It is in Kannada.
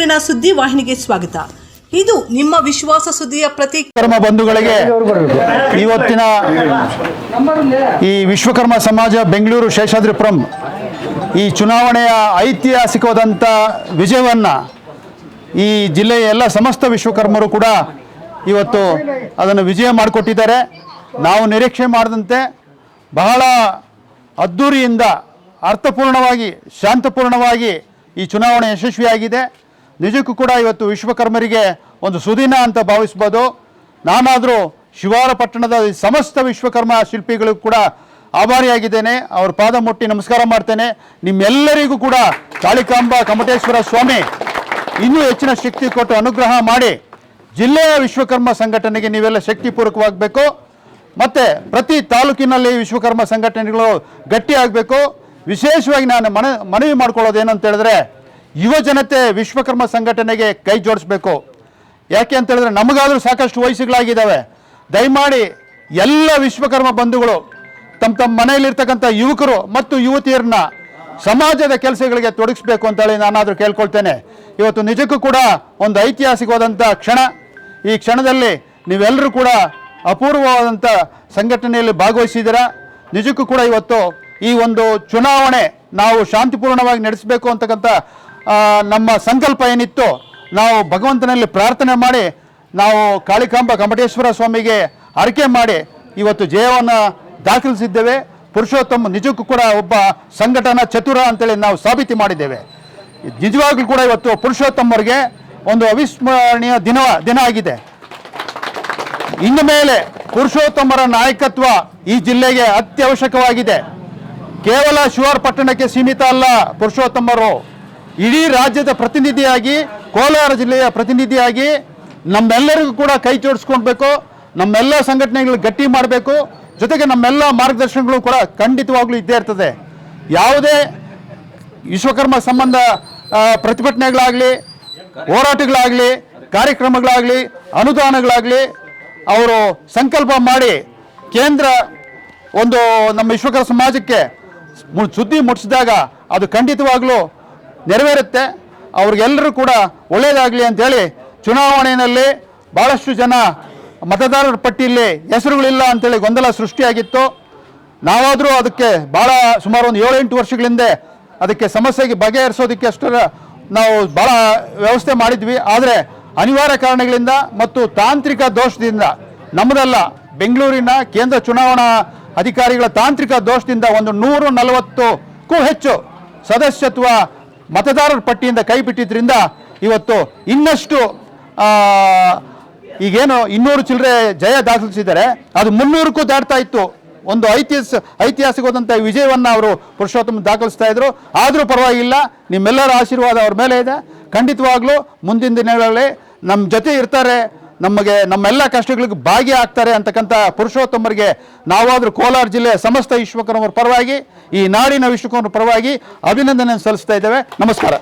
ಬೆಂಗಳೂರಿನ ಸುದ್ದಿ ವಾಹಿನಿಗೆ ಸ್ವಾಗತ. ಇದು ನಿಮ್ಮ ವಿಶ್ವಾಸ ಸುದ್ದಿಯ ಪ್ರತೀಕ. ಕರ್ಮ ಬಂಧುಗಳಿಗೆ ಇವತ್ತಿನ ಈ ವಿಶ್ವಕರ್ಮ ಸಮಾಜ ಬೆಂಗಳೂರು ಶೇಷಾದ್ರಿಪುರಂ ಈ ಚುನಾವಣೆಯ ಐತಿಹಾಸಿಕವಾದಂಥ ವಿಜಯವನ್ನು ಈ ಜಿಲ್ಲೆಯ ಎಲ್ಲ ಸಮಸ್ತ ವಿಶ್ವಕರ್ಮರು ಕೂಡ ಇವತ್ತು ಅದನ್ನು ವಿಜಯ ಮಾಡಿಕೊಟ್ಟಿದ್ದಾರೆ. ನಾವು ನಿರೀಕ್ಷೆ ಮಾಡಿದಂತೆ ಬಹಳ ಅದ್ಧೂರಿಯಿಂದ ಅರ್ಥಪೂರ್ಣವಾಗಿ ಶಾಂತಪೂರ್ಣವಾಗಿ ಈ ಚುನಾವಣೆ ಯಶಸ್ವಿಯಾಗಿದೆ. ನಿಜಕ್ಕೂ ಕೂಡ ಇವತ್ತು ವಿಶ್ವಕರ್ಮರಿಗೆ ಒಂದು ಸುದಿನ ಅಂತ ಭಾವಿಸ್ಬೋದು. ನಾನಾದರೂ ಶಿವಾರ ಪಟ್ಟಣದ ಸಮಸ್ತ ವಿಶ್ವಕರ್ಮ ಶಿಲ್ಪಿಗಳಿಗೂ ಕೂಡ ಆಭಾರಿಯಾಗಿದ್ದೇನೆ. ಅವ್ರ ಪಾದ ಮುಟ್ಟಿ ನಮಸ್ಕಾರ ಮಾಡ್ತೇನೆ. ನಿಮ್ಮೆಲ್ಲರಿಗೂ ಕೂಡ ಕಾಳಿಕಾಂಬ ಕಮಟೇಶ್ವರ ಸ್ವಾಮಿ ಇನ್ನೂ ಹೆಚ್ಚಿನ ಶಕ್ತಿ ಕೊಟ್ಟು ಅನುಗ್ರಹ ಮಾಡಿ ಜಿಲ್ಲೆಯ ವಿಶ್ವಕರ್ಮ ಸಂಘಟನೆಗೆ ನೀವೆಲ್ಲ ಶಕ್ತಿಪೂರ್ವಕವಾಗಬೇಕು. ಮತ್ತು ಪ್ರತಿ ತಾಲೂಕಿನಲ್ಲಿ ವಿಶ್ವಕರ್ಮ ಸಂಘಟನೆಗಳು ಗಟ್ಟಿಯಾಗಬೇಕು. ವಿಶೇಷವಾಗಿ ನಾನು ಮನವಿ ಮಾಡ್ಕೊಳ್ಳೋದು ಏನಂತ ಹೇಳಿದ್ರೆ, ಯುವ ಜನತೆ ವಿಶ್ವಕರ್ಮ ಸಂಘಟನೆಗೆ ಕೈ ಜೋಡಿಸ್ಬೇಕು. ಯಾಕೆ ಅಂತ ಹೇಳಿದ್ರೆ ನಮಗಾದರೂ ಸಾಕಷ್ಟು ವಯಸ್ಸುಗಳಾಗಿದ್ದಾವೆ. ದಯಮಾಡಿ ಎಲ್ಲ ವಿಶ್ವಕರ್ಮ ಬಂಧುಗಳು ತಮ್ಮ ತಮ್ಮ ಮನೆಯಲ್ಲಿರ್ತಕ್ಕಂಥ ಯುವಕರು ಮತ್ತು ಯುವತಿಯರನ್ನ ಸಮಾಜದ ಕೆಲಸಗಳಿಗೆ ತೊಡಗಿಸ್ಬೇಕು ಅಂತೇಳಿ ನಾನಾದರೂ ಕೇಳ್ಕೊಳ್ತೇನೆ. ಇವತ್ತು ನಿಜಕ್ಕೂ ಕೂಡ ಒಂದು ಐತಿಹಾಸಿಕವಾದಂಥ ಕ್ಷಣ. ಈ ಕ್ಷಣದಲ್ಲಿ ನೀವೆಲ್ಲರೂ ಕೂಡ ಅಪೂರ್ವವಾದಂಥ ಸಂಘಟನೆಯಲ್ಲಿ ಭಾಗವಹಿಸಿದ್ದೀರಾ. ನಿಜಕ್ಕೂ ಕೂಡ ಇವತ್ತು ಈ ಒಂದು ಚುನಾವಣೆ ನಾವು ಶಾಂತಿಪೂರ್ಣವಾಗಿ ನಡೆಸಬೇಕು ಅಂತಕ್ಕಂಥ ನಮ್ಮ ಸಂಕಲ್ಪ ಏನಿತ್ತು, ನಾವು ಭಗವಂತನಲ್ಲಿ ಪ್ರಾರ್ಥನೆ ಮಾಡಿ ನಾವು ಕಾಳಿಕಾಂಬ ಕಮಟೇಶ್ವರ ಸ್ವಾಮಿಗೆ ಹರಕೆ ಮಾಡಿ ಇವತ್ತು ಜಯವನ್ನು ದಾಖಲಿಸಿದ್ದೇವೆ. ಪುರುಷೋತ್ತಮ ನಿಜಕ್ಕೂ ಕೂಡ ಒಬ್ಬ ಸಂಘಟನಾ ಚತುರ ಅಂತೇಳಿ ನಾವು ಸಾಬೀತು ಮಾಡಿದ್ದೇವೆ. ನಿಜವಾಗ್ಲೂ ಕೂಡ ಇವತ್ತು ಪುರುಷೋತ್ತಮರಿಗೆ ಒಂದು ಅವಿಸ್ಮರಣೀಯ ದಿನ ಆಗಿದೆ. ಇನ್ನು ಮೇಲೆ ಪುರುಷೋತ್ತಮರ ನಾಯಕತ್ವ ಈ ಜಿಲ್ಲೆಗೆ ಅತ್ಯವಶ್ಯಕವಾಗಿದೆ. ಕೇವಲ ಶಿವಾರ ಪಟ್ಟಣಕ್ಕೆ ಸೀಮಿತ ಅಲ್ಲ. ಪುರುಷೋತ್ತಮರು ಇಡೀ ರಾಜ್ಯದ ಪ್ರತಿನಿಧಿಯಾಗಿ, ಕೋಲಾರ ಜಿಲ್ಲೆಯ ಪ್ರತಿನಿಧಿಯಾಗಿ ನಮ್ಮೆಲ್ಲರಿಗೂ ಕೂಡ ಕೈ ಜೋಡಿಸ್ಕೊಳ್ಬೇಕು. ನಮ್ಮೆಲ್ಲ ಸಂಘಟನೆಗಳು ಗಟ್ಟಿ ಮಾಡಬೇಕು. ಜೊತೆಗೆ ನಮ್ಮೆಲ್ಲ ಮಾರ್ಗದರ್ಶನಗಳು ಕೂಡ ಖಂಡಿತವಾಗ್ಲೂ ಇದ್ದೇ ಇರ್ತದೆ. ಯಾವುದೇ ವಿಶ್ವಕರ್ಮ ಸಂಬಂಧ ಪ್ರತಿಭಟನೆಗಳಾಗಲಿ, ಹೋರಾಟಗಳಾಗಲಿ, ಕಾರ್ಯಕ್ರಮಗಳಾಗಲಿ, ಅನುದಾನಗಳಾಗಲಿ ಅವರು ಸಂಕಲ್ಪ ಮಾಡಿ ಕೇಂದ್ರ ಒಂದು ನಮ್ಮ ವಿಶ್ವಕರ್ಮ ಸಮಾಜಕ್ಕೆ ಸುದ್ದಿ ಮುಟ್ಟಿಸಿದಾಗ ಅದು ಖಂಡಿತವಾಗ್ಲೂ ನೆರವೇರುತ್ತೆ. ಅವ್ರಿಗೆಲ್ಲರೂ ಕೂಡ ಒಳ್ಳೆಯದಾಗಲಿ ಅಂಥೇಳಿ ಚುನಾವಣೆಯಲ್ಲಿ ಭಾಳಷ್ಟು ಜನ ಮತದಾರರ ಪಟ್ಟಿಯಲ್ಲಿ ಹೆಸರುಗಳಿಲ್ಲ ಅಂಥೇಳಿ ಗೊಂದಲ ಸೃಷ್ಟಿಯಾಗಿತ್ತು. ನಾವಾದರೂ ಅದಕ್ಕೆ ಭಾಳ ಸುಮಾರು ಒಂದು 7-8 ವರ್ಷಗಳ ಹಿಂದೆ ಅದಕ್ಕೆ ಸಮಸ್ಯೆಗೆ ಬಗೆಹರಿಸೋದಕ್ಕೆ ಅಷ್ಟರ ನಾವು ಭಾಳ ವ್ಯವಸ್ಥೆ ಮಾಡಿದ್ವಿ. ಆದರೆ ಅನಿವಾರ್ಯ ಕಾರಣಗಳಿಂದ ಮತ್ತು ತಾಂತ್ರಿಕ ದೋಷದಿಂದ, ನಮ್ಮದಲ್ಲ ಬೆಂಗಳೂರಿನ ಕೇಂದ್ರ ಚುನಾವಣಾ ಅಧಿಕಾರಿಗಳ ತಾಂತ್ರಿಕ ದೋಷದಿಂದ ಒಂದು 140ಕ್ಕೂ ಹೆಚ್ಚು ಸದಸ್ಯತ್ವ ಮತದಾರರ ಪಟ್ಟಿಯಿಂದ ಕೈ ಬಿಟ್ಟಿದ್ದರಿಂದ ಇವತ್ತು ಇನ್ನಷ್ಟು ಈಗೇನು 200 ಚಿಲ್ಲರೆ ಜಯ ದಾಖಲಿಸಿದ್ದಾರೆ, ಅದು 300ಕ್ಕೂ ದಾಟ್ತಾ ಇತ್ತು. ಒಂದು ಐತಿಹಾಸಿಕವಾದಂಥ ವಿಜಯವನ್ನು ಅವರು ಪುರುಷೋತ್ತಮ ದಾಖಲಿಸ್ತಾ ಇದ್ರು. ಆದರೂ ಪರವಾಗಿಲ್ಲ, ನಿಮ್ಮೆಲ್ಲರ ಆಶೀರ್ವಾದ ಅವ್ರ ಮೇಲೆ ಇದೆ. ಖಂಡಿತವಾಗ್ಲೂ ಮುಂದಿನ ದಿನಗಳಲ್ಲಿ ನಮ್ಮ ಜೊತೆ ಇರ್ತಾರೆ, ನಮ್ಮೆಲ್ಲ ಕಷ್ಟಗಳಿಗೆ ಭಾಗಿಯಾಗ್ತಾರೆ ಅಂತಕ್ಕಂಥ ಪುರುಷೋತ್ತಮರಿಗೆ ನಾವಾದರೂ ಕೋಲಾರ ಜಿಲ್ಲೆಯ ಸಮಸ್ತ ವಿಶ್ವಕರ್ಮರ ಪರವಾಗಿ, ಈ ನಾಡಿನ ವಿಶ್ವಕರ್ಮರ ಪರವಾಗಿ ಅಭಿನಂದನೆ ಸಲ್ಲಿಸ್ತಾ ಇದ್ದೇವೆ. ನಮಸ್ಕಾರ.